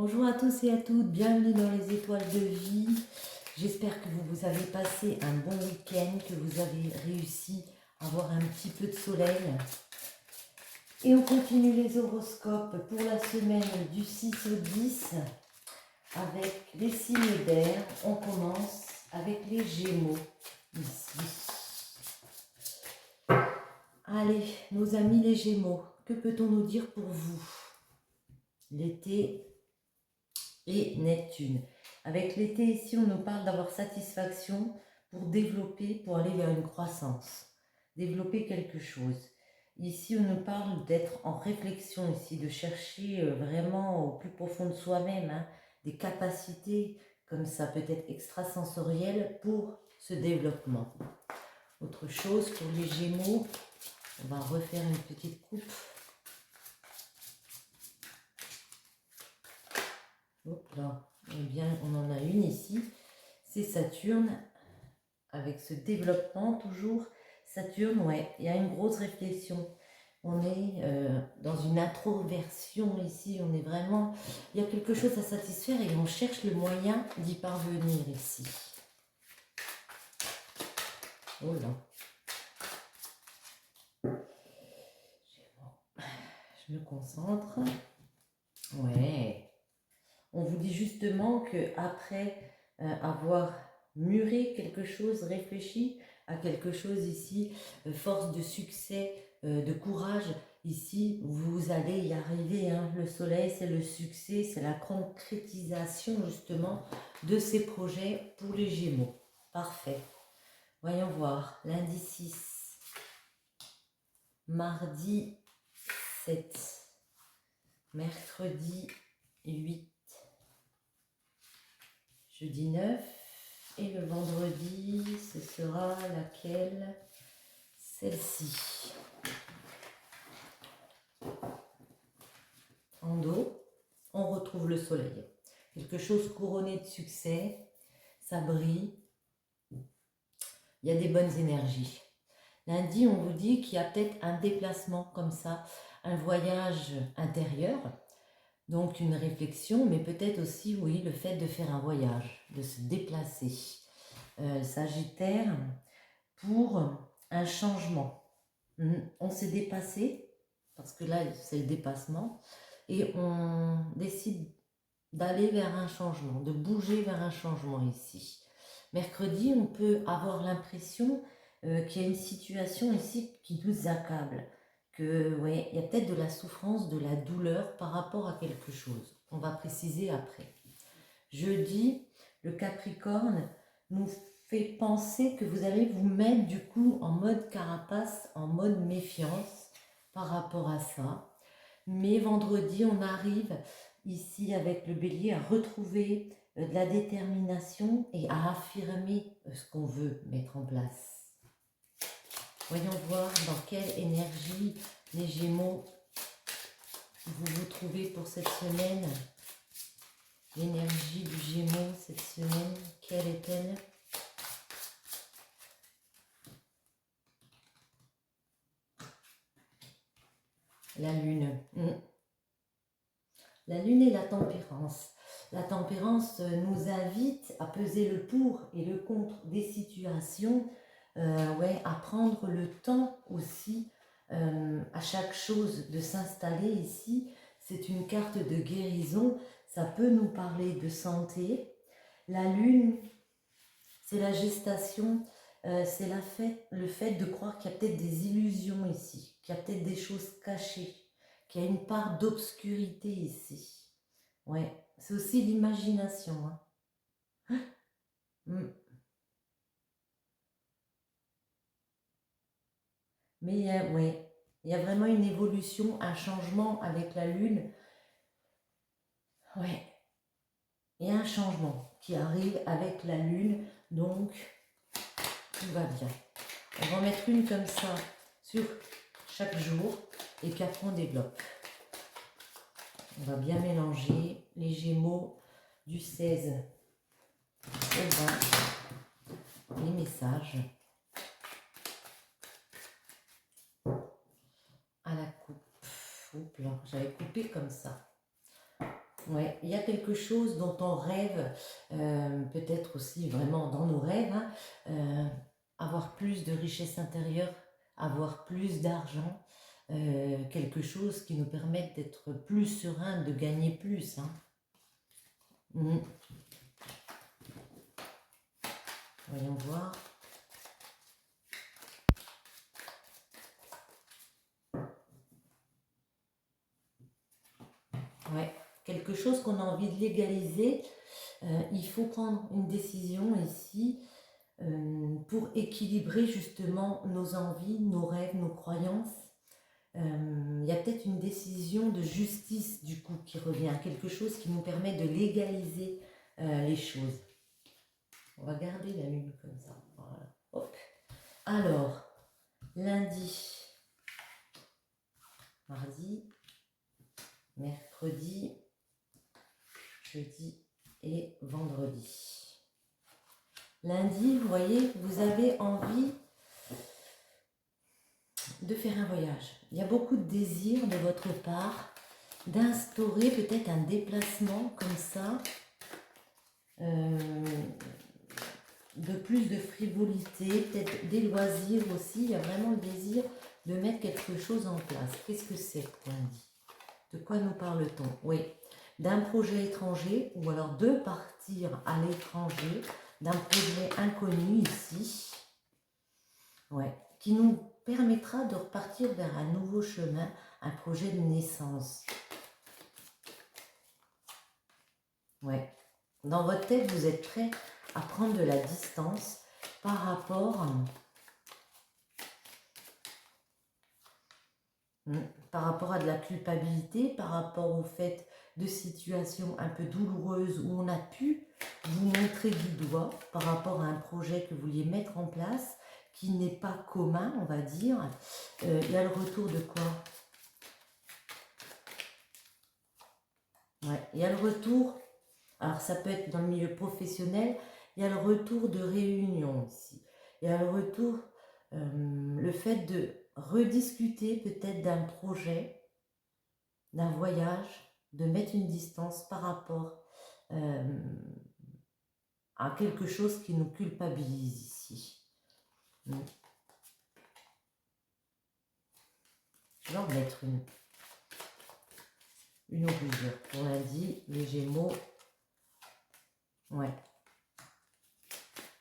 Bonjour à tous et à toutes, bienvenue dans les étoiles de vie. J'espère que vous avez passé un bon week-end, que vous avez réussi à avoir un petit peu de soleil. Et on continue les horoscopes pour la semaine du 6 au 10 avec les signes d'air. On commence avec les Gémeaux ici. Allez, nos amis les Gémeaux, que peut-on nous dire pour vous? L'été et Neptune. Avec l'été ici, on nous parle d'avoir satisfaction pour développer, pour aller vers une croissance, développer quelque chose. Ici, on nous parle d'être en réflexion ici, de chercher vraiment au plus profond de soi-même des capacités comme ça, peut-être extrasensorielles pour ce développement. Autre chose pour les Gémeaux, on va refaire une petite coupe. Hop là. Eh bien, on en a une ici, c'est Saturne, avec ce développement toujours. Saturne, ouais, il y a une grosse réflexion. On est dans une introversion ici, on est vraiment... Il y a quelque chose à satisfaire et on cherche le moyen d'y parvenir ici. Oh là. Je me concentre. Ouais. On vous dit justement que après avoir mûri quelque chose, réfléchi à quelque chose ici, force de succès, de courage, ici vous allez y arriver. Le soleil, c'est le succès, c'est la concrétisation justement de ces projets pour les Gémeaux. Parfait. Voyons voir. Lundi 6, mardi 7, mercredi 8. Jeudi 9 et le vendredi, ce sera laquelle? Celle-ci. En dos, on retrouve le soleil. Quelque chose couronné de succès, ça brille, il y a des bonnes énergies. Lundi, on vous dit qu'il y a peut-être un déplacement comme ça, un voyage intérieur. Donc une réflexion, mais peut-être aussi, oui, le fait de faire un voyage, de se déplacer. Sagittaire, pour un changement. On s'est dépassé, parce que là, c'est le dépassement, et on décide d'aller vers un changement, de bouger vers un changement ici. Mercredi, on peut avoir l'impression qu'il y a une situation ici qui nous accable, que ouais, il y a peut-être de la souffrance, de la douleur par rapport à quelque chose. On va préciser après. Jeudi, le Capricorne nous fait penser que vous allez vous mettre du coup en mode carapace, en mode méfiance par rapport à ça. Mais vendredi, on arrive ici avec le Bélier à retrouver de la détermination et à affirmer ce qu'on veut mettre en place. Voyons voir dans quelle énergie les Gémeaux vous vous trouvez pour cette semaine. L'énergie du Gémeaux cette semaine, quelle est-elle? La Lune. La Lune et la tempérance. La tempérance nous invite à peser le pour et le contre des situations, à prendre le temps aussi à chaque chose de s'installer ici. C'est une carte de guérison, ça peut nous parler de santé. La Lune, c'est la gestation, c'est le fait de croire qu'il y a peut-être des illusions ici, qu'il y a peut-être des choses cachées, qu'il y a une part d'obscurité ici. Ouais, c'est aussi l'imagination. Mais il y a vraiment une évolution, un changement avec la Lune. Ouais, il y a un changement qui arrive avec la Lune, donc tout va bien. On va en mettre une comme ça sur chaque jour et puis après on développe. On va bien mélanger les Gémeaux du 16 au 20, les messages à la coupe. Oups là, j'avais coupé comme ça. Ouais, il y a quelque chose dont on rêve, peut-être aussi vraiment dans nos rêves, hein, avoir plus de richesse intérieure, avoir plus d'argent, quelque chose qui nous permette d'être plus serein, de gagner plus. Hein. Mhm. Voyons voir. Ouais, quelque chose qu'on a envie de légaliser, il faut prendre une décision ici pour équilibrer justement nos envies, nos rêves, nos croyances. Il y a peut-être une décision de justice du coup qui revient, quelque chose qui nous permet de légaliser les choses. On va garder la lune comme ça. Voilà. Hop. Alors, lundi, mardi, mercredi, jeudi et vendredi. Lundi, vous voyez, vous avez envie de faire un voyage. Il y a beaucoup de désir de votre part d'instaurer peut-être un déplacement comme ça, de plus de frivolité, peut-être des loisirs aussi. Il y a vraiment le désir de mettre quelque chose en place. Qu'est-ce que c'est lundi? De quoi nous parle-t-on? Oui, d'un projet étranger ou alors de partir à l'étranger, d'un projet inconnu ici, ouais, qui nous permettra de repartir vers un nouveau chemin, un projet de naissance. Ouais. Dans votre tête, vous êtes prêt à prendre de la distance par rapport à de la culpabilité, par rapport au fait de situations un peu douloureuses où on a pu vous montrer du doigt par rapport à un projet que vous vouliez mettre en place qui n'est pas commun, on va dire. Il y a le retour de quoi? Ouais, il y a le retour, alors ça peut être dans le milieu professionnel, il y a le retour de réunion ici. Il y a le retour, le fait de rediscuter peut-être d'un projet, d'un voyage, de mettre une distance par rapport à quelque chose qui nous culpabilise ici. Je vais en mettre une ou plusieurs. Pour lundi, les Gémeaux. Ouais.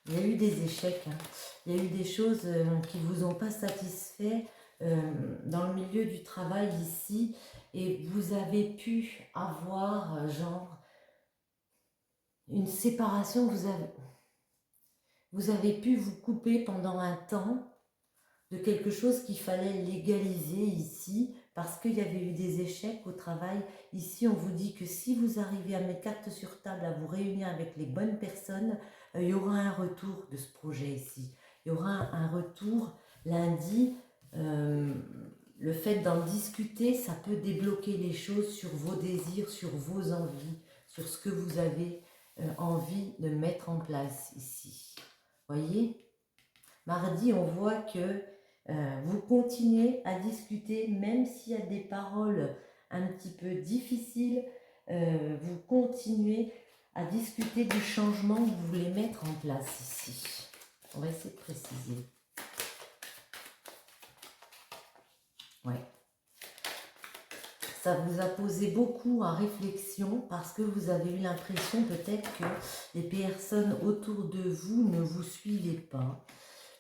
Il y a eu des échecs. Hein. Il y a eu des choses qui ne vous ont pas satisfait dans le milieu du travail ici. Et vous avez pu avoir, genre, une séparation. Vous avez pu vous couper pendant un temps de quelque chose qu'il fallait légaliser ici parce qu'il y avait eu des échecs au travail. Ici, on vous dit que si vous arrivez à mettre carte sur table, à vous réunir avec les bonnes personnes, il y aura un retour de ce projet ici. Il y aura un retour lundi. Le fait d'en discuter, ça peut débloquer les choses sur vos désirs, sur vos envies, sur ce que vous avez envie de mettre en place ici. Voyez ? Mardi, on voit que vous continuez à discuter, même s'il y a des paroles un petit peu difficiles, vous continuez à discuter du changement que vous voulez mettre en place ici. On va essayer de préciser. Ouais. Ça vous a posé beaucoup à réflexion parce que vous avez eu l'impression peut-être que les personnes autour de vous ne vous suivaient pas.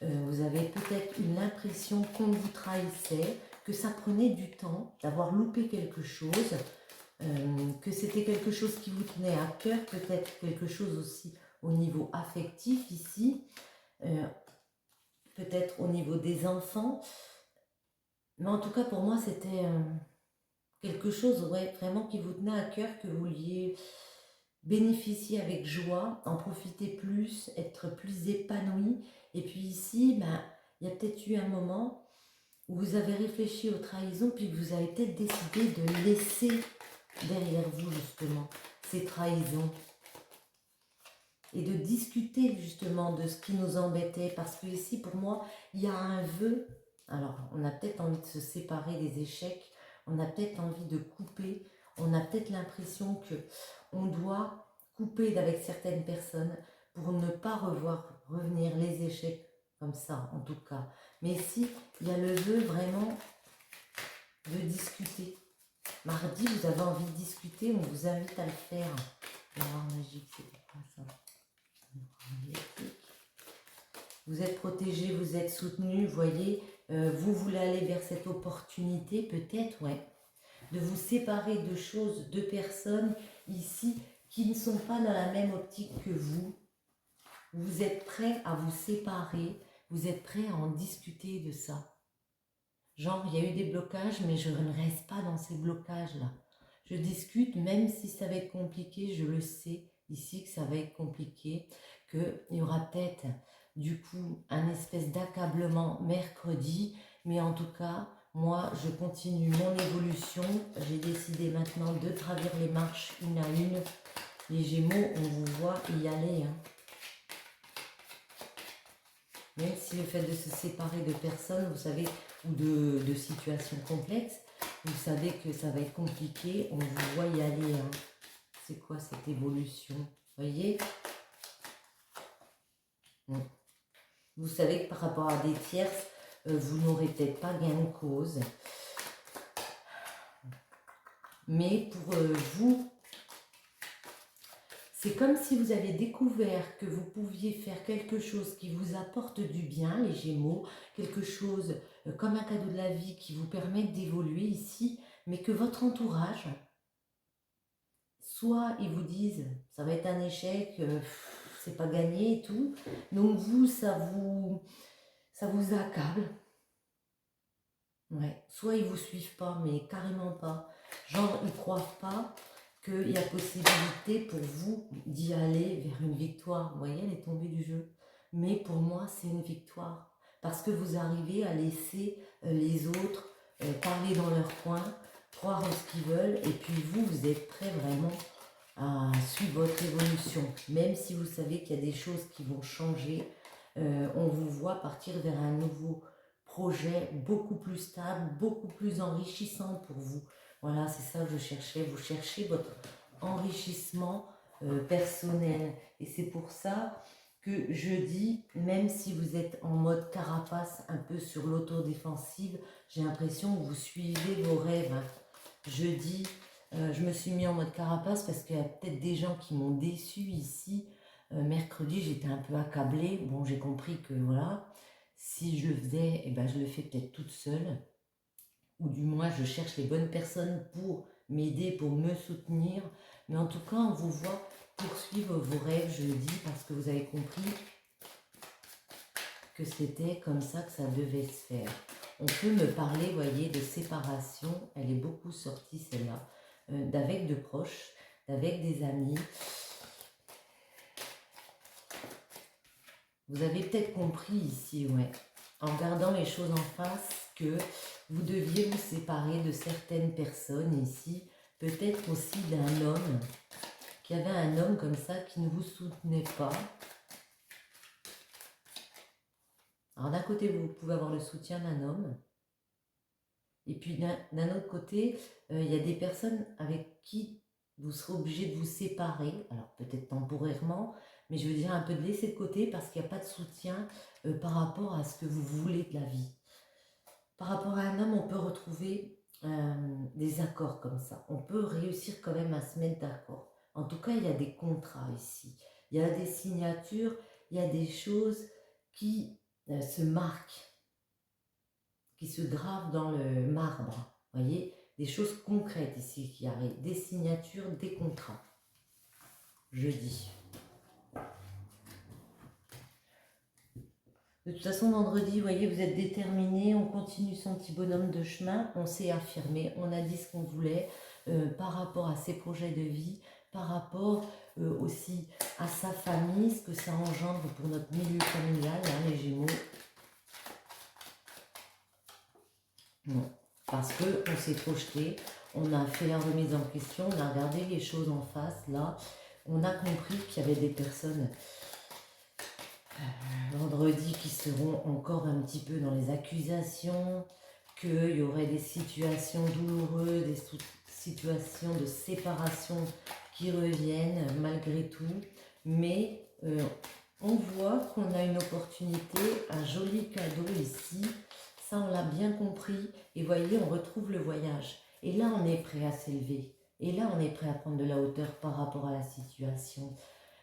Vous avez peut-être eu l'impression qu'on vous trahissait, que ça prenait du temps, d'avoir loupé quelque chose, que c'était quelque chose qui vous tenait à cœur, peut-être quelque chose aussi au niveau affectif ici, peut-être au niveau des enfants. Mais en tout cas, pour moi, c'était quelque chose ouais, vraiment qui vous tenait à cœur, que vous vouliez bénéficier avec joie, en profiter plus, être plus épanoui. Et puis ici, ben, il y a peut-être eu un moment où vous avez réfléchi aux trahisons, puis vous avez peut-être décidé de laisser derrière vous justement ces trahisons. Et de discuter justement de ce qui nous embêtait. Parce que ici, pour moi, il y a un vœu. Alors, on a peut-être envie de se séparer des échecs. On a peut-être envie de couper. on a peut-être l'impression que on doit couper avec certaines personnes pour ne pas revenir les échecs comme ça, en tout cas. Mais ici, il y a le vœu vraiment de discuter. Mardi, vous avez envie de discuter, on vous invite à le faire. Miroir magique, c'est quoi ça? Vous êtes protégé, vous êtes soutenu, vous voyez, vous voulez aller vers cette opportunité, peut-être, ouais, de vous séparer de choses, de personnes ici qui ne sont pas dans la même optique que vous. Vous êtes prêt à vous séparer, vous êtes prêt à en discuter de ça. Genre, il y a eu des blocages, mais je ne reste pas dans ces blocages-là. Je discute, même si ça va être compliqué, je le sais ici que ça va être compliqué, qu'il y aura peut-être du coup un espèce d'accablement mercredi, mais en tout cas, moi, je continue mon évolution. J'ai décidé maintenant de gravir les marches une à une. Les Gémeaux, on vous voit y aller. Hein. Même si le fait de se séparer de personnes, vous savez, ou de situations complexes, vous savez que ça va être compliqué, on vous voit y aller. Hein. C'est quoi cette évolution? Vous voyez? Vous savez que par rapport à des tierces, vous n'aurez peut-être pas gain de cause. Mais pour vous, c'est comme si vous avez découvert que vous pouviez faire quelque chose qui vous apporte du bien, les Gémeaux, quelque chose comme un cadeau de la vie qui vous permet d'évoluer ici, mais que votre entourage, soit ils vous disent ça va être un échec, c'est pas gagné et tout, donc vous, ça vous accable. Ouais. Soit ils vous suivent pas, mais carrément pas. Genre, ils croient pas qu'il y a possibilité pour vous d'y aller vers une victoire. Vous voyez, elle est tombée du jeu. Mais pour moi, c'est une victoire. Parce que vous arrivez à laisser les autres parler dans leur coin, croire en ce qu'ils veulent, et puis vous, vous êtes prêt vraiment à suivre votre évolution. Même si vous savez qu'il y a des choses qui vont changer, on vous voit partir vers un nouveau projet beaucoup plus stable, beaucoup plus enrichissant pour vous. Voilà, c'est ça que je cherchais. Vous cherchez votre enrichissement personnel. Et c'est pour ça que je dis, même si vous êtes en mode carapace, un peu sur l'autodéfensive, j'ai l'impression que vous suivez vos rêves. Hein. Je dis, je me suis mis en mode carapace parce qu'il y a peut-être des gens qui m'ont déçu ici. Mercredi, j'étais un peu accablée. Bon, j'ai compris que voilà, si je le faisais, eh ben, je le fais peut-être toute seule. Ou du moins, je cherche les bonnes personnes pour m'aider, pour me soutenir. Mais en tout cas, on vous voit poursuivre vos rêves, je le dis, parce que vous avez compris que c'était comme ça que ça devait se faire. On peut me parler, vous voyez, de séparation. Elle est beaucoup sortie, celle-là. D'avec de proches, d'avec des amis. Vous avez peut-être compris ici, ouais, en regardant les choses en face, que vous deviez vous séparer de certaines personnes ici, peut-être aussi d'un homme, qu'il y avait un homme comme ça qui ne vous soutenait pas. Alors d'un côté, vous pouvez avoir le soutien d'un homme, et puis d'un autre côté, il y a des personnes avec qui vous serez obligé de vous séparer, alors peut-être temporairement, mais je veux dire un peu de laisser de côté parce qu'il n'y a pas de soutien par rapport à ce que vous voulez de la vie. Par rapport à un homme, on peut retrouver des accords comme ça. On peut réussir quand même à se mettre d'accord. En tout cas, il y a des contrats ici. Il y a des signatures, il y a des choses qui se marquent, qui se gravent dans le marbre. Vous voyez, des choses concrètes ici qui arrivent. Des signatures, des contrats. Je dis. De toute façon, vendredi, vous voyez, vous êtes déterminé, on continue son petit bonhomme de chemin, on s'est affirmé, on a dit ce qu'on voulait par rapport à ses projets de vie, par rapport aussi à sa famille, ce que ça engendre pour notre milieu familial, hein, les Gémeaux. Non, parce qu'on s'est projeté, on a fait la remise en question, on a regardé les choses en face, là, on a compris qu'il y avait des personnes vendredi qui seront encore un petit peu dans les accusations, qu'il y aurait des situations douloureuses, des situations de séparation qui reviennent malgré tout, mais on voit qu'on a une opportunité, un joli cadeau ici, ça on l'a bien compris, et voyez, on retrouve le voyage, et là on est prêt à s'élever, et là on est prêt à prendre de la hauteur par rapport à la situation,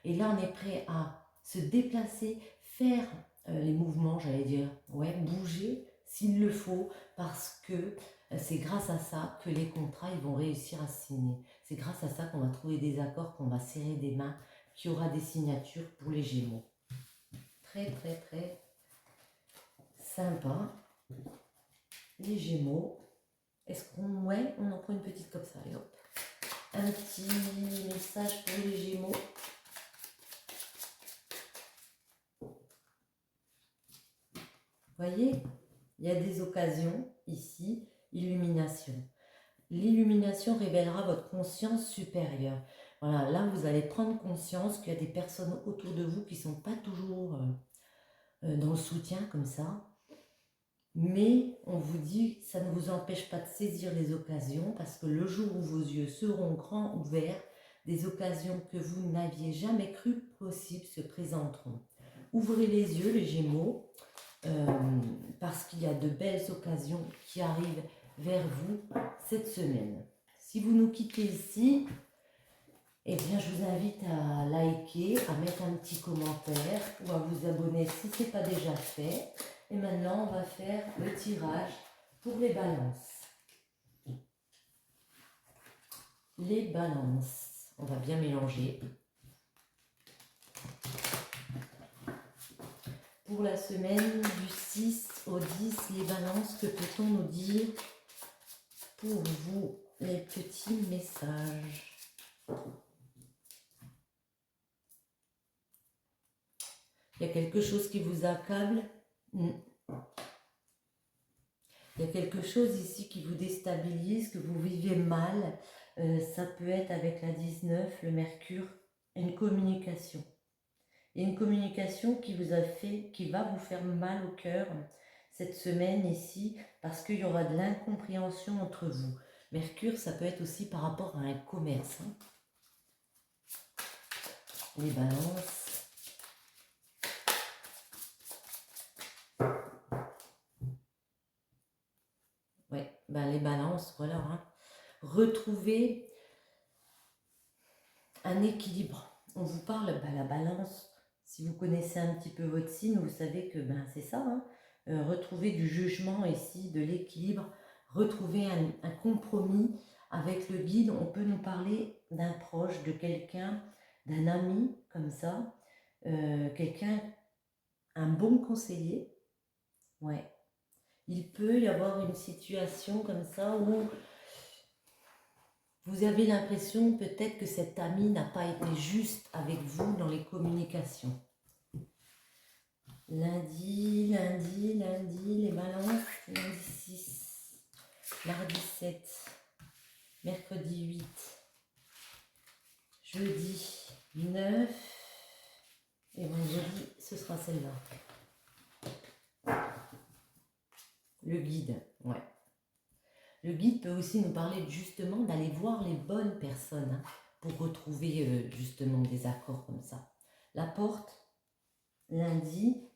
et là on est prêt à se déplacer, faire les mouvements, j'allais dire, ouais, bouger s'il le faut, parce que c'est grâce à ça que les contrats ils vont réussir à se signer. C'est grâce à ça qu'on va trouver des accords, qu'on va serrer des mains, qu'il y aura des signatures pour les Gémeaux. Très très très sympa. Les Gémeaux. Est-ce qu'on... Ouais, on en prend une petite comme ça. Allez, hop. Un petit message pour les Gémeaux. Voyez, il y a des occasions ici. Illumination. L'illumination révélera votre conscience supérieure. Voilà, là vous allez prendre conscience qu'il y a des personnes autour de vous qui ne sont pas toujours dans le soutien comme ça. Mais on vous dit, ça ne vous empêche pas de saisir les occasions parce que le jour où vos yeux seront grands ouverts, des occasions que vous n'aviez jamais cru possibles se présenteront. Ouvrez les yeux, les Gémeaux, parce qu'il y a de belles occasions qui arrivent vers vous cette semaine. Si vous nous quittez ici, eh bien je vous invite à liker, à mettre un petit commentaire ou à vous abonner si ce n'est pas déjà fait. Et maintenant on va faire le tirage pour les balances. Les balances, on va bien mélanger. Pour la semaine du 6 au 10, les balances, que peut-on nous dire pour vous, les petits messages? Il y a quelque chose qui vous accable. Il y a quelque chose ici qui vous déstabilise, que vous vivez mal. Ça peut être avec la 19, le Mercure, une communication. Il y a une communication qui vous a fait, qui va vous faire mal au cœur cette semaine ici, parce qu'il y aura de l'incompréhension entre vous. Mercure, ça peut être aussi par rapport à un commerce. Hein. Les balances. Ouais, ben les balances, voilà. Hein. Retrouver un équilibre. On vous parle, ben la balance, si vous connaissez un petit peu votre signe, vous savez que ben, c'est ça. Hein. Retrouver du jugement ici, de l'équilibre, retrouver un compromis avec le guide. On peut nous parler d'un proche, de quelqu'un, d'un ami, comme ça. Quelqu'un, un bon conseiller. Ouais. Il peut y avoir une situation comme ça où vous avez l'impression peut-être que cet ami n'a pas été juste avec vous dans les communications. Lundi, les balances, lundi 6, mardi 7, mercredi 8, jeudi 9 et vendredi, ce sera celle-là. Le guide, ouais. Le guide peut aussi nous parler justement d'aller voir les bonnes personnes hein, pour retrouver justement des accords comme ça. La porte, lundi,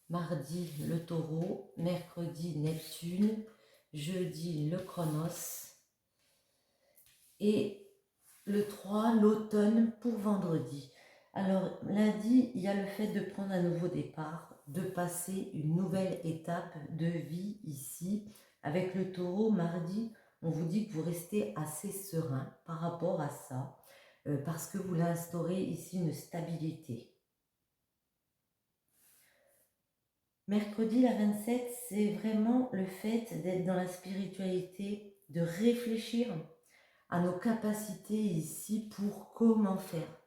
mardi le taureau, mercredi Neptune, jeudi le Chronos et le 3 l'automne pour vendredi. Alors lundi, il y a le fait de prendre un nouveau départ, de passer une nouvelle étape de vie ici. Avec le taureau, mardi, on vous dit que vous restez assez serein par rapport à ça, parce que vous instaurez ici une stabilité. Mercredi, la 27, c'est vraiment le fait d'être dans la spiritualité, de réfléchir à nos capacités ici pour comment faire.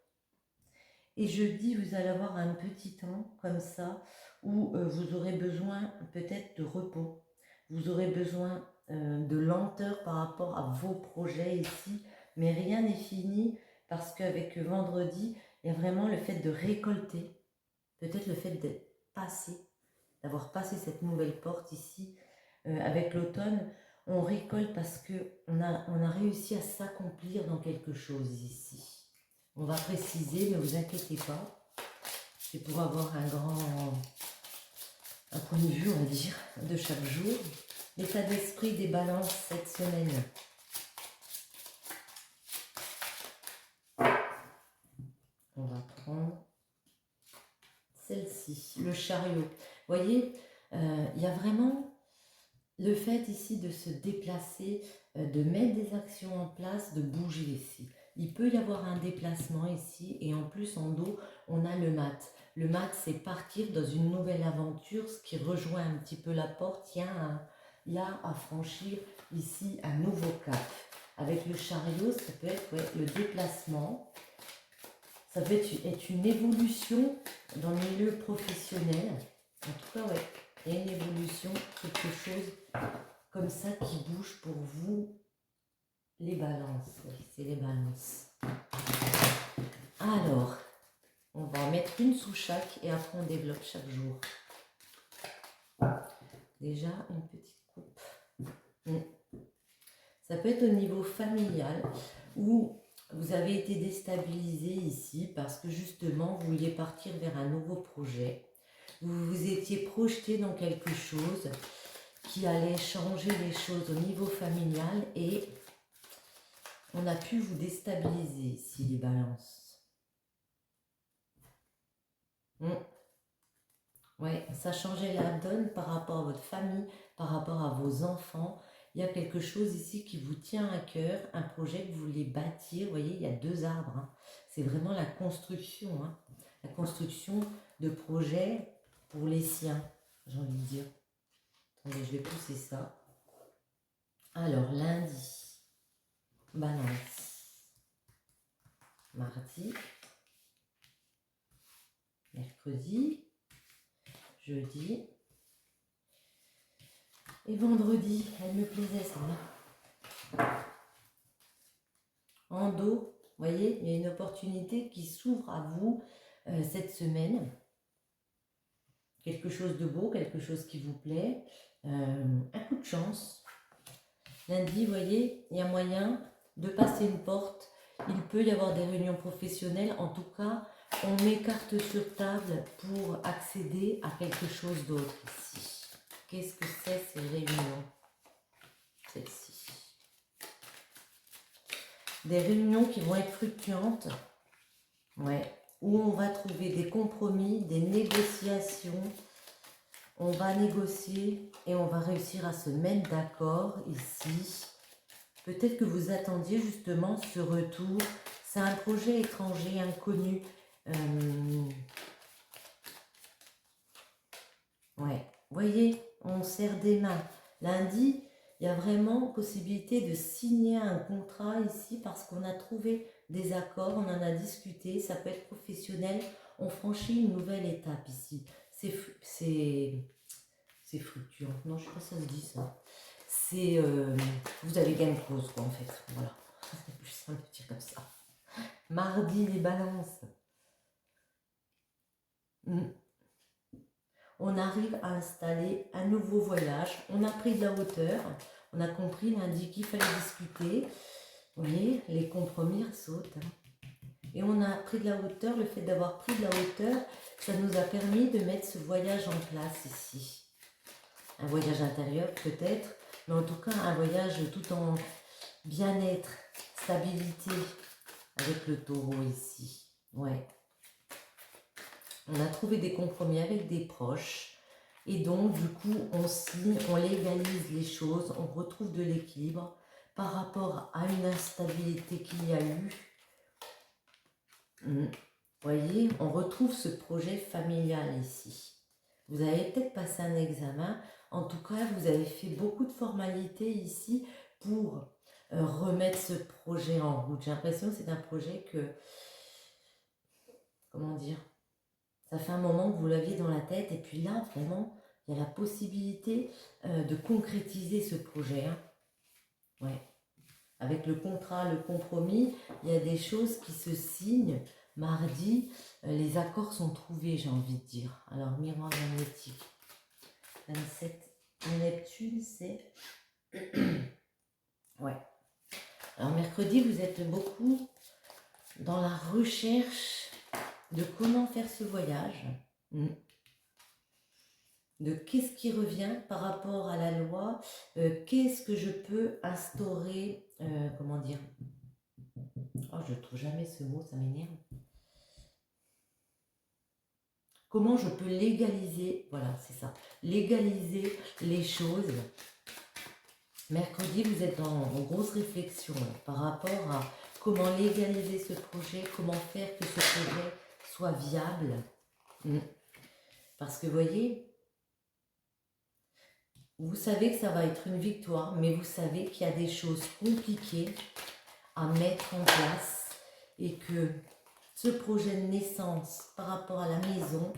Et jeudi, vous allez avoir un petit temps comme ça où vous aurez besoin peut-être de repos. Vous aurez besoin de lenteur par rapport à vos projets ici. Mais rien n'est fini parce qu'avec vendredi, il y a vraiment le fait de récolter. Peut-être le fait d'être passé, d'avoir passé cette nouvelle porte ici. Avec l'automne, on récolte parce qu'on a réussi à s'accomplir dans quelque chose ici. On va préciser, ne vous inquiétez pas. C'est pour avoir un point de vue, on va dire, de chaque jour. L'état d'esprit des balances cette semaine. On va prendre celle-ci, le chariot. Vous voyez, il y a vraiment le fait ici de se déplacer, de mettre des actions en place, de bouger ici. Il peut y avoir un déplacement ici et en plus en dos, on a le mat. Le mat, c'est partir dans une nouvelle aventure, ce qui rejoint un petit peu la porte. Il y a à franchir ici un nouveau cap. Avec le chariot, ça peut être le déplacement. Ça peut être une évolution dans le milieu professionnel. En tout cas, ouais, il y a une évolution, quelque chose comme ça qui bouge pour vous, les balances. Oui, c'est les balances. Alors, on va en mettre une sous chaque et après on développe chaque jour. Déjà, une petite coupe. Ça peut être au niveau familial où vous avez été déstabilisé ici parce que justement vous vouliez partir vers un nouveau projet. Vous vous étiez projeté dans quelque chose qui allait changer les choses au niveau familial et on a pu vous déstabiliser ici, les balances. Ouais, ça changeait la donne par rapport à votre famille, par rapport à vos enfants. Il y a quelque chose ici qui vous tient à cœur, un projet que vous voulez bâtir. Vous voyez, il y a 2 arbres. Hein. C'est vraiment la construction. Hein. La construction de projets pour les siens, j'ai envie de dire. Attendez, je vais pousser ça. Alors, lundi, balance. Mardi, mercredi, jeudi et vendredi. Elle me plaisait celle-là. En dos, vous voyez, il y a une opportunité qui s'ouvre à vous cette semaine. Quelque chose de beau, quelque chose qui vous plaît. Un coup de chance. Lundi, vous voyez, il y a moyen de passer une porte. Il peut y avoir des réunions professionnelles. En tout cas, on met carte sur table pour accéder à quelque chose d'autre ici. Qu'est-ce que c'est ces réunions? Celle-ci. Des réunions qui vont être fluctuantes. Ouais. Où on va trouver des compromis, des négociations. On va négocier et on va réussir à se mettre d'accord ici. Peut-être que vous attendiez justement ce retour. C'est un projet étranger, inconnu. Ouais, voyez, on serre des mains. Lundi, il y a vraiment possibilité de signer un contrat ici parce qu'on a trouvé des accords, on en a discuté, ça peut être professionnel. On franchit une nouvelle étape ici. C'est fluctuant. Non, je sais pas si ça se dit ça. C'est vous avez gain de cause quoi en fait. Voilà. C'est plus simple de dire comme ça. Mardi, les balances. On arrive à installer un nouveau voyage. On a pris de la hauteur. On a compris lundi qu'il fallait discuter. Vous voyez, les compromis sautent. Et on a pris de la hauteur. Le fait d'avoir pris de la hauteur, ça nous a permis de mettre ce voyage en place ici. Un voyage intérieur peut-être, mais en tout cas un voyage tout en bien-être, stabilité avec le taureau ici. Ouais. On a trouvé des compromis avec des proches et donc du coup on signe, on légalise les choses, on retrouve de l'équilibre par rapport à une instabilité qu'il y a eu. Vous voyez, on retrouve ce projet familial ici. Vous avez peut-être passé un examen, en tout cas vous avez fait beaucoup de formalités ici pour remettre ce projet en route. J'ai l'impression que c'est un projet que, comment dire, ça fait un moment que vous l'aviez dans la tête et puis là, vraiment, il y a la possibilité de concrétiser ce projet. Hein. Ouais. Avec le contrat, le compromis, il y a des choses qui se signent. Mardi, les accords sont trouvés, j'ai envie de dire. Alors, miroir magnétique. 27, Neptune, c'est Ouais. Alors mercredi, vous êtes beaucoup dans la recherche de comment faire ce voyage. De qu'est-ce qui revient par rapport à la loi, qu'est-ce que je peux instaurer, comment dire, oh je ne trouve jamais ce mot, ça m'énerve. Comment je peux légaliser, voilà c'est ça, légaliser les choses. Mercredi vous êtes en grosse réflexion par rapport à comment légaliser ce projet, comment faire que ce projet soit viable. Parce que vous voyez, vous savez que ça va être une victoire, mais vous savez qu'il y a des choses compliquées à mettre en place et que ce projet de naissance par rapport à la maison,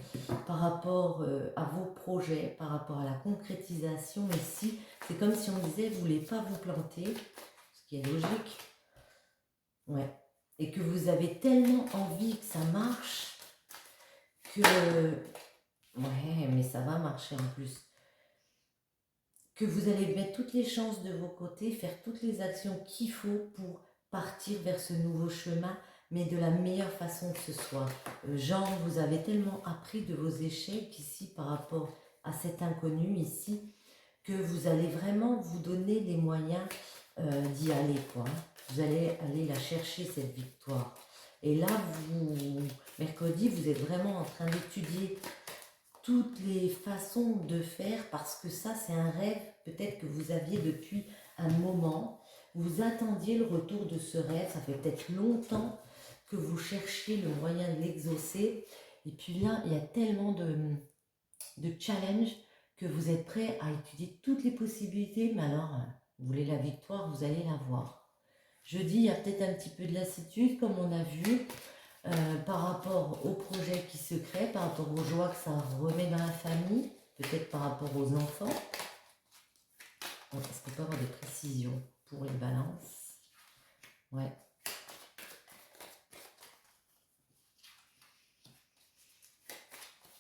par rapport à vos projets, par rapport à la concrétisation ici, c'est comme si on disait vous ne voulez pas vous planter, ce qui est logique, ouais, et que vous avez tellement envie que ça marche que, ouais, mais ça va marcher en plus. Que vous allez mettre toutes les chances de vos côtés, faire toutes les actions qu'il faut pour partir vers ce nouveau chemin, mais de la meilleure façon que ce soit. Jean, vous avez tellement appris de vos échecs ici par rapport à cet inconnu ici, que vous allez vraiment vous donner les moyens d'y aller, quoi. Vous allez aller la chercher, cette victoire. Et là, mercredi, vous êtes vraiment en train d'étudier toutes les façons de faire, parce que ça c'est un rêve peut-être que vous aviez depuis un moment, vous attendiez le retour de ce rêve, ça fait peut-être longtemps que vous cherchiez le moyen de l'exaucer, et puis là il y a tellement de challenges que vous êtes prêt à étudier toutes les possibilités, mais alors vous voulez la victoire, vous allez la voir. Jeudi, il y a peut-être un petit peu de lassitude comme on a vu, par rapport au projet qui se crée, par rapport aux joies que ça remet dans la famille, peut-être par rapport aux enfants. Est-ce qu'on peut avoir des précisions pour les balances? Ouais.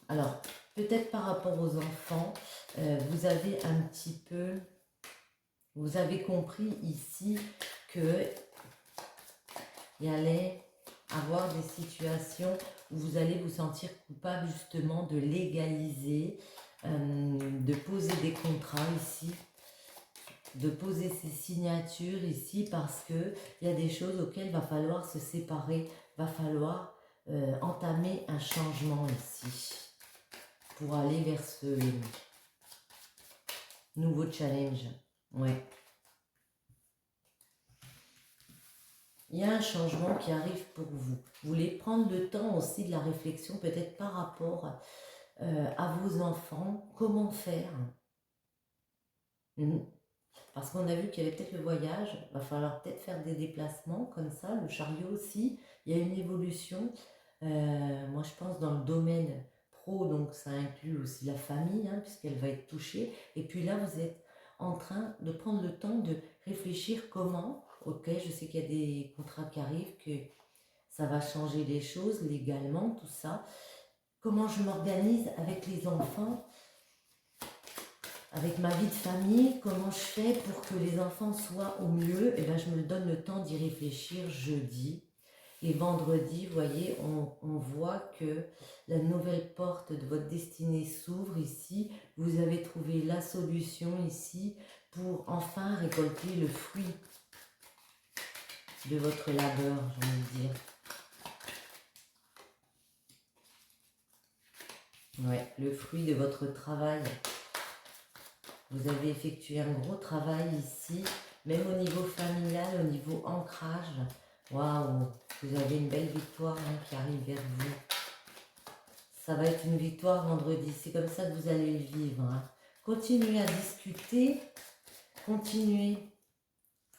Alors, peut-être par rapport aux enfants, vous avez un petit peu, vous avez compris ici que il y allait avoir des situations où vous allez vous sentir coupable justement de légaliser, de poser des contrats ici, de poser ces signatures ici, parce que il y a des choses auxquelles il va falloir se séparer, va falloir entamer un changement ici pour aller vers ce nouveau challenge. Ouais. Il y a un changement qui arrive pour vous. Vous voulez prendre le temps aussi de la réflexion, peut-être par rapport à vos enfants, comment faire. Parce qu'on a vu qu'il y avait peut-être le voyage, il va falloir peut-être faire des déplacements comme ça, le chariot aussi, il y a une évolution. Moi je pense dans le domaine pro, donc ça inclut aussi la famille, hein, puisqu'elle va être touchée. Et puis là vous êtes en train de prendre le temps de réfléchir comment, ok, je sais qu'il y a des contrats qui arrivent, que ça va changer les choses légalement, tout ça. Comment je m'organise avec les enfants, avec ma vie de famille, comment je fais pour que les enfants soient au mieux. Et bien je me donne le temps d'y réfléchir jeudi. Et vendredi, vous voyez, on voit que la nouvelle porte de votre destinée s'ouvre ici. Vous avez trouvé la solution ici pour enfin récolter le fruit de votre labeur, j'ai envie de dire. Ouais, le fruit de votre travail. Vous avez effectué un gros travail ici, même au niveau familial, au niveau ancrage. Waouh, vous avez une belle victoire qui arrive vers vous. Ça va être une victoire vendredi, c'est comme ça que vous allez le vivre. Hein. Continuez à discuter, continuez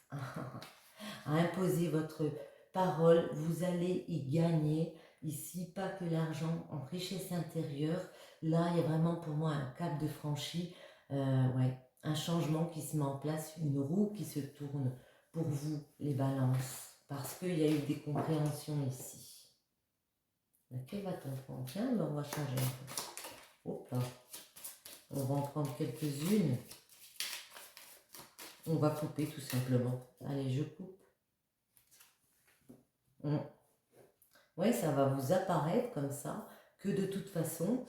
à imposer votre parole, vous allez y gagner. Ici, pas que l'argent, en richesse intérieure. Là, il y a vraiment pour moi un cap de franchi. Ouais, un changement qui se met en place, une roue qui se tourne pour vous, les balances. Parce qu'il y a eu des compréhensions ici. Laquelle va-t-on prendre? Tiens, ben on va changer un peu. Hop là. On va en prendre quelques-unes. On va couper tout simplement. Allez, je coupe. Ouais, ça va vous apparaître comme ça, que de toute façon,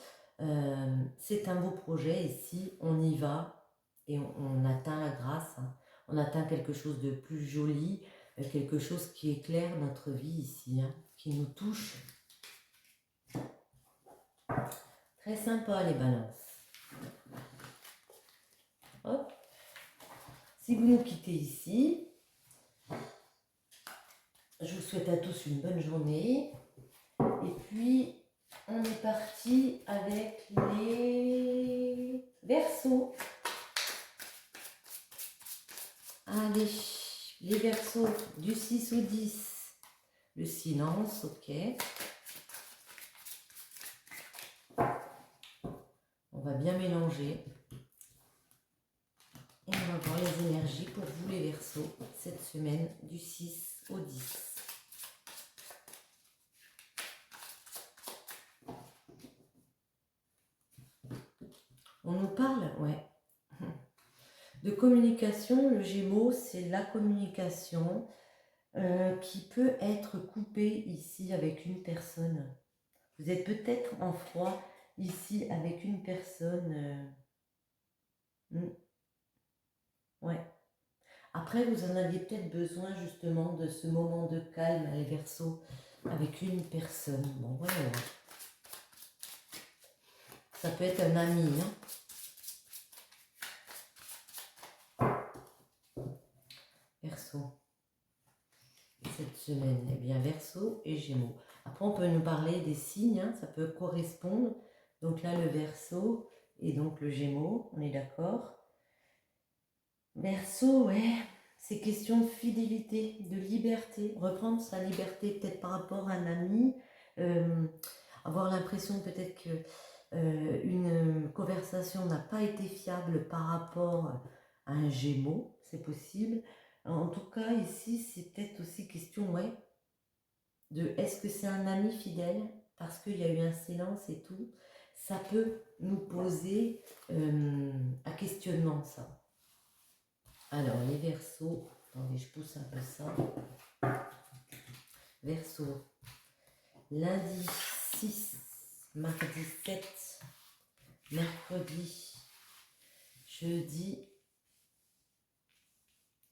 c'est un beau projet ici, on y va et on atteint la grâce, hein. On atteint quelque chose de plus joli, quelque chose qui éclaire notre vie ici, hein, qui nous touche. Très sympa les balances. Hop. Si vous nous quittez ici, je vous souhaite à tous une bonne journée. Et puis, on est parti avec les Verseaux. Allez, les Verseaux du 6 au 10. Le silence, ok. On va bien mélanger. Et on va voir les énergies pour vous les Verseaux cette semaine du 6 au 10. On nous parle, ouais, de communication. Le Gémeaux, c'est la communication qui peut être coupée ici avec une personne. Vous êtes peut-être en froid ici avec une personne. Ouais. Après, vous en aviez peut-être besoin justement de ce moment de calme, les Verseaux, avec une personne. Bon, voilà. Ça peut être un ami, hein. Verseau. Cette semaine, eh bien, Verseau et Gémeaux. Après, on peut nous parler des signes, hein, ça peut correspondre. Donc là, le Verseau et donc le Gémeaux, on est d'accord. Verseau, ouais, c'est question de fidélité, de liberté, reprendre sa liberté peut-être par rapport à un ami, avoir l'impression peut-être que une conversation n'a pas été fiable par rapport à un Gémeaux, c'est possible. En tout cas, ici, c'est peut-être aussi question, ouais, de est-ce que c'est un ami fidèle parce qu'il y a eu un silence et tout. Ça peut nous poser un questionnement, ça. Alors, les Verseaux, attendez, je pousse un peu ça. Verseau, lundi 6, mardi 7, mercredi, jeudi,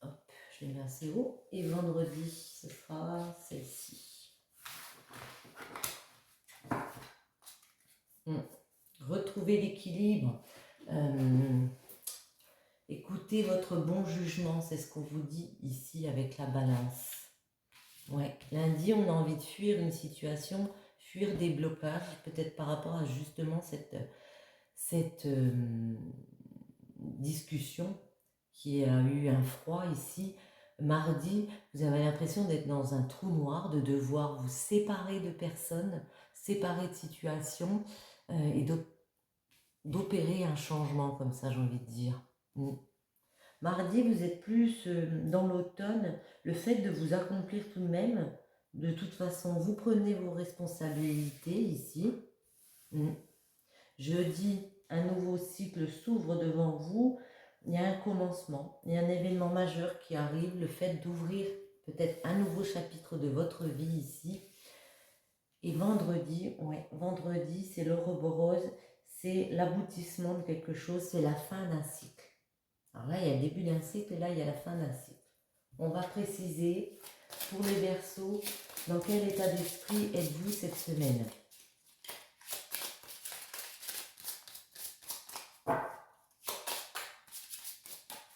hop, je vais mettre assez haut, et vendredi, ce sera celle-ci. Retrouvez l'équilibre. Écoutez votre bon jugement, c'est ce qu'on vous dit ici avec la balance. Ouais, lundi, on a envie de fuir une situation, fuir des blocages, peut-être par rapport à justement cette discussion qui a eu un froid ici. Mardi, vous avez l'impression d'être dans un trou noir, de devoir vous séparer de personnes, séparer de situations et d'opérer un changement comme ça, j'ai envie de dire. Mardi, vous êtes plus dans l'automne, le fait de vous accomplir tout de même. De toute façon, vous prenez vos responsabilités ici. Jeudi, un nouveau cycle s'ouvre devant vous. Il y a un commencement, il y a un événement majeur qui arrive, le fait d'ouvrir peut-être un nouveau chapitre de votre vie ici. Et vendredi, ouais, vendredi, c'est l'Ouroboros, c'est l'aboutissement de quelque chose, c'est la fin d'un cycle. Alors là, il y a le début d'un cycle et là, il y a la fin d'un cycle. On va préciser pour les Verseaux, dans quel état d'esprit êtes-vous cette semaine?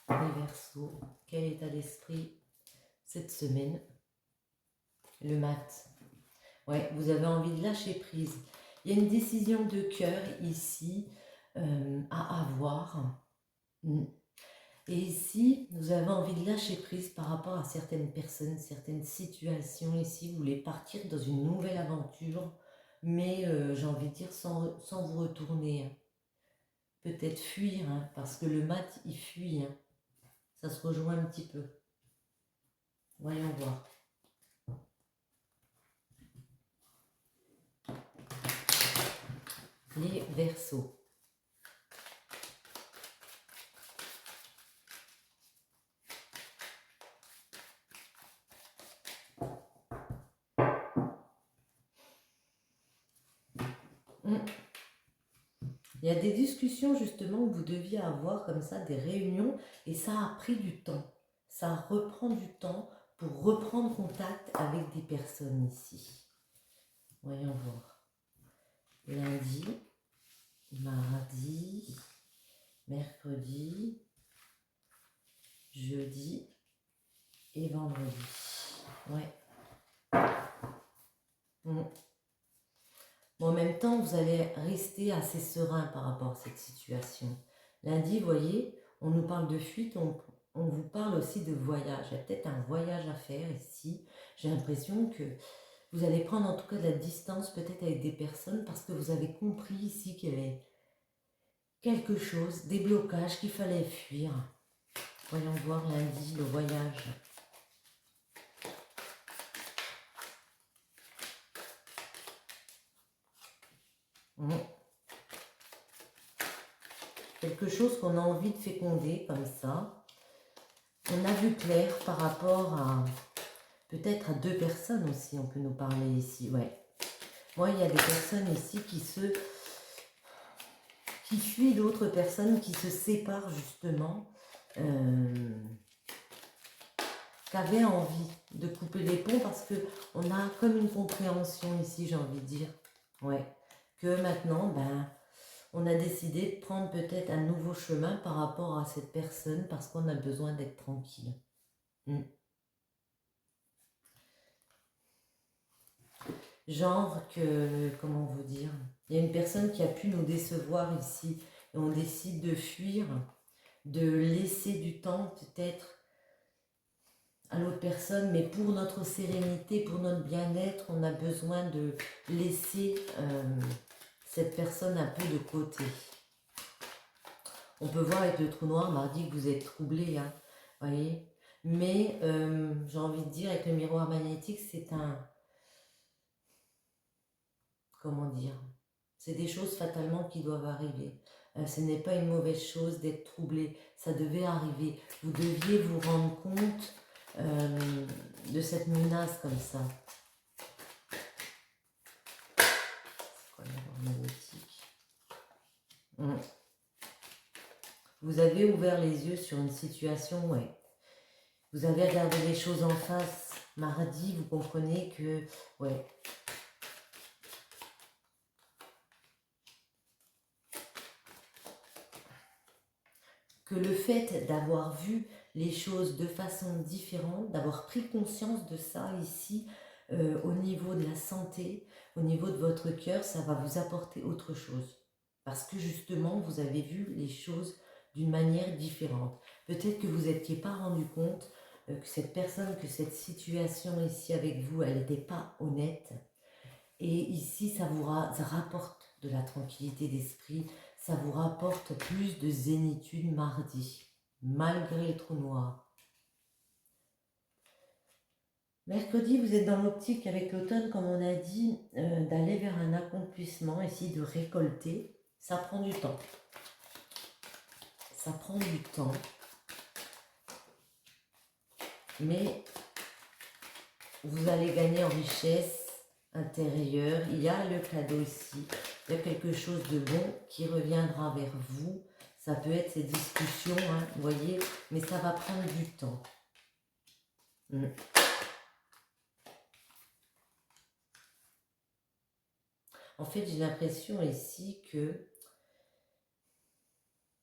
Les Verseaux, quel état d'esprit cette semaine? Le mat. Ouais, vous avez envie de lâcher prise. Il y a une décision de cœur ici à avoir. Et ici, vous avez envie de lâcher prise par rapport à certaines personnes, certaines situations. Ici, vous voulez partir dans une nouvelle aventure, mais j'ai envie de dire sans vous retourner. Hein. Peut-être fuir, hein, parce que le mat, il fuit. Hein. Ça se rejoint un petit peu. Voyons voir. Les Verseaux. Il y a des discussions justement où vous deviez avoir comme ça des réunions et ça a pris du temps. Ça reprend du temps pour reprendre contact avec des personnes ici. Voyons voir. Lundi, mardi, mercredi, jeudi et vendredi. Ouais. Bon, en même temps, vous allez rester assez serein par rapport à cette situation. Lundi, vous voyez, on nous parle de fuite, on vous parle aussi de voyage. Il y a peut-être un voyage à faire ici. J'ai l'impression que vous allez prendre en tout cas de la distance peut-être avec des personnes parce que vous avez compris ici qu'il y avait quelque chose, des blocages qu'il fallait fuir. Voyons voir lundi, le voyage. Quelque chose qu'on a envie de féconder comme ça. On a vu clair par rapport à peut-être à deux personnes aussi, on peut nous parler ici, ouais. Moi, il y a des personnes ici qui fuient d'autres personnes, qui se séparent justement, qui avaient envie de couper les ponts parce qu'on a comme une compréhension ici, j'ai envie de dire, ouais, que maintenant, ben, on a décidé de prendre peut-être un nouveau chemin par rapport à cette personne parce qu'on a besoin d'être tranquille. Genre que, comment vous dire, il y a une personne qui a pu nous décevoir ici et on décide de fuir, de laisser du temps peut-être à l'autre personne, mais pour notre sérénité, pour notre bien-être, on a besoin de laisser cette personne un peu de côté. On peut voir avec le trou noir mardi que vous êtes troublé, hein, voyez. Mais j'ai envie de dire avec le miroir magnétique, c'est un, comment dire, c'est des choses fatalement qui doivent arriver. Ce n'est pas une mauvaise chose d'être troublé, ça devait arriver. Vous deviez vous rendre compte de cette menace comme ça. C'est quoi le miroir magnétique? Vous avez ouvert les yeux sur une situation, ouais. Vous avez regardé les choses en face. Mardi, vous comprenez que, ouais, que le fait d'avoir vu les choses de façon différente, d'avoir pris conscience de ça ici, au niveau de la santé, au niveau de votre cœur, ça va vous apporter autre chose. Parce que justement, vous avez vu les choses d'une manière différente. Peut-être que vous n'étiez pas rendu compte que cette personne, que cette situation ici avec vous, elle n'était pas honnête. Et ici, ça vous rapporte de la tranquillité d'esprit, ça vous rapporte plus de zénitude mardi, malgré le trou noir. Mercredi, vous êtes dans l'optique avec l'automne, comme on a dit, d'aller vers un accomplissement, ici de récolter. Ça prend du temps. Ça prend du temps. Mais vous allez gagner en richesse intérieure. Il y a le cadeau ici. Il y a quelque chose de bon qui reviendra vers vous. Ça peut être ces discussions, hein, vous voyez, mais ça va prendre du temps. En fait, j'ai l'impression ici que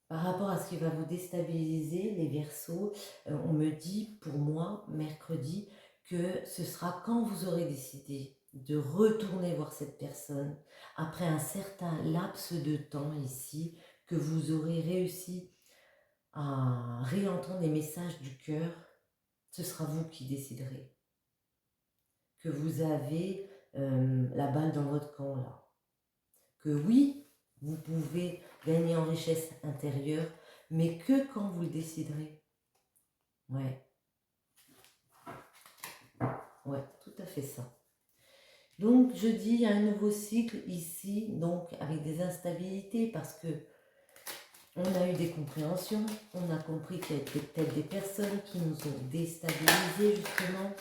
par rapport à ce qui va vous déstabiliser, les Verseaux, on me dit, pour moi, mercredi, que ce sera quand vous aurez décidé de retourner voir cette personne, après un certain laps de temps ici, que vous aurez réussi à réentendre les messages du cœur, ce sera vous qui déciderez. Que vous avez la balle dans votre camp là. Que oui, vous pouvez gagner en richesse intérieure, mais que quand vous le déciderez. Ouais. Ouais, tout à fait ça. Donc, je dis, il y a un nouveau cycle ici, donc avec des instabilités, parce que on a eu des compréhensions, on a compris qu'il y a peut-être des personnes qui nous ont déstabilisés, justement.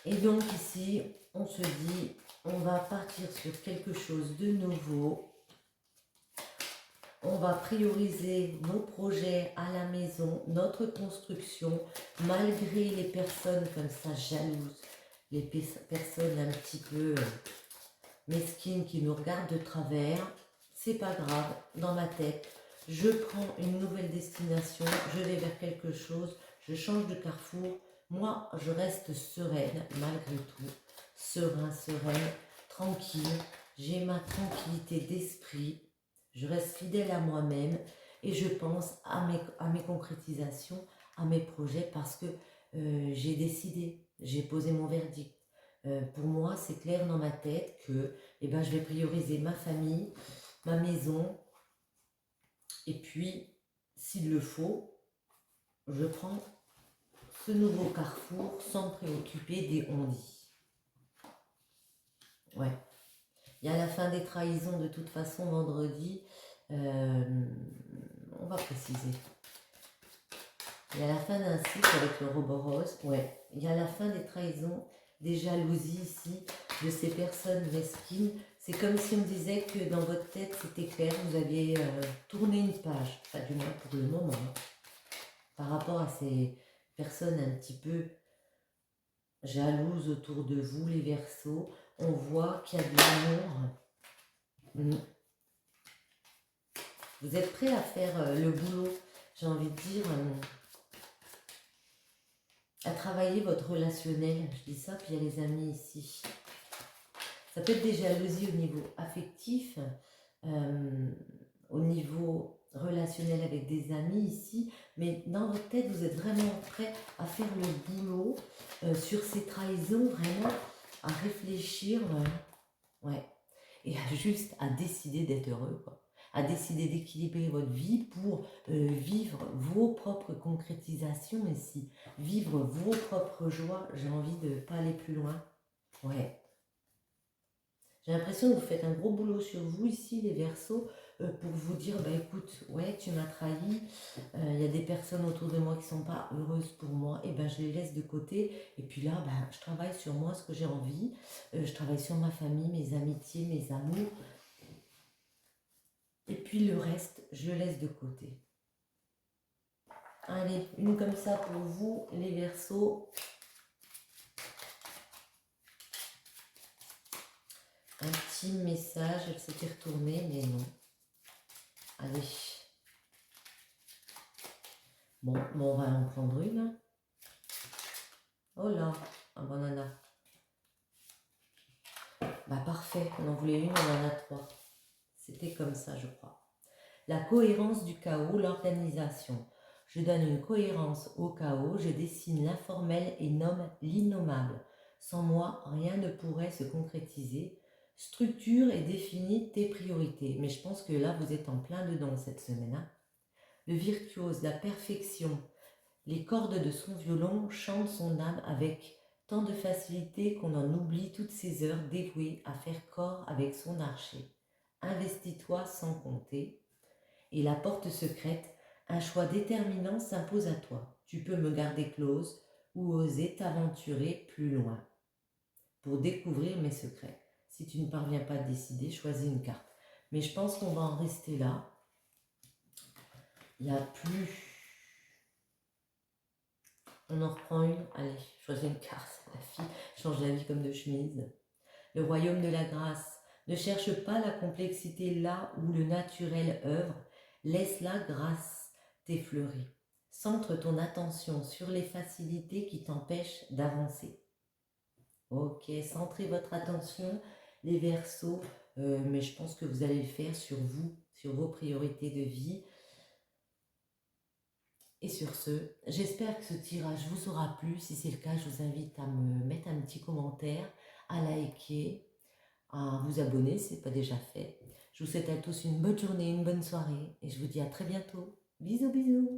Et donc ici, on se dit, on va partir sur quelque chose de nouveau. On va prioriser nos projets à la maison, notre construction, malgré les personnes comme ça jalouses, les personnes un petit peu mesquines qui nous regardent de travers. C'est pas grave, dans ma tête, je prends une nouvelle destination, je vais vers quelque chose, je change de carrefour. Moi, je reste sereine, malgré tout, sereine, tranquille. J'ai ma tranquillité d'esprit, je reste fidèle à moi-même et je pense à mes concrétisations, à mes projets parce que j'ai décidé, j'ai posé mon verdict. Pour moi, c'est clair dans ma tête que je vais prioriser ma famille, ma maison, et puis, s'il le faut, je prends ce nouveau carrefour sans me préoccuper des on-dit. Ouais. Il y a la fin des trahisons de toute façon vendredi. On va préciser. Il y a la fin d'un cycle avec le Roboros. Ouais. Il y a la fin des trahisons, des jalousies ici, de ces personnes mesquines. C'est comme si on disait que dans votre tête, c'était clair, vous aviez tourné une page, enfin du moins pour le moment, hein, par rapport à ces personnes un petit peu jalouses autour de vous, les Verseaux. On voit qu'il y a de l'amour. Vous êtes prêts à faire le boulot, j'ai envie de dire, à travailler votre relationnel. Je dis ça, puis il y a les amis ici. Ça peut être des jalousies au niveau affectif, au niveau relationnel avec des amis ici, mais dans votre tête, vous êtes vraiment prêt à faire le boulot sur ces trahisons, vraiment à réfléchir, ouais, et juste à décider d'être heureux, quoi. À décider d'équilibrer votre vie pour vivre vos propres concrétisations ici, vivre vos propres joies. J'ai envie de ne pas aller plus loin, ouais. J'ai l'impression que vous faites un gros boulot sur vous ici, les Verseaux, pour vous dire, bah écoute, ouais, tu m'as trahi, il y a des personnes autour de moi qui ne sont pas heureuses pour moi, et ben je les laisse de côté, et puis là, ben, je travaille sur moi, ce que j'ai envie, je travaille sur ma famille, mes amitiés, mes amours, et puis le reste, je le laisse de côté. Allez, une comme ça pour vous, les Verseaux. Un petit message, elle s'était retournée, mais non. Allez. Bon, on va en prendre une. Oh là, un banana. Bah parfait, on en voulait une, on en a 3. C'était comme ça, je crois. La cohérence du chaos, l'organisation. Je donne une cohérence au chaos, je dessine l'informel et nomme l'innommable. Sans moi, rien ne pourrait se concrétiser. Structure et définis tes priorités. Mais je pense que là, vous êtes en plein dedans cette semaine. Hein. Le virtuose, la perfection. Les cordes de son violon chantent son âme avec tant de facilité qu'on en oublie toutes ces heures dévouées à faire corps avec son archer. Investis-toi sans compter. Et la porte secrète, un choix déterminant s'impose à toi. Tu peux me garder close ou oser t'aventurer plus loin pour découvrir mes secrets. Si tu ne parviens pas à décider, choisis une carte. Mais je pense qu'on va en rester là. Il n'y a plus... On en reprend une. Allez, choisis une carte. La fille change la vie comme de chemise. Le royaume de la grâce. Ne cherche pas la complexité là où le naturel œuvre. Laisse la grâce t'effleurer. Centre ton attention sur les facilités qui t'empêchent d'avancer. Ok, centrez votre attention, les Verseaux, mais je pense que vous allez le faire sur vous, sur vos priorités de vie. Et sur ce, j'espère que ce tirage vous aura plu. Si c'est le cas, je vous invite à me mettre un petit commentaire, à liker, à vous abonner si ce n'est pas déjà fait. Je vous souhaite à tous une bonne journée, une bonne soirée et je vous dis à très bientôt. Bisous, bisous.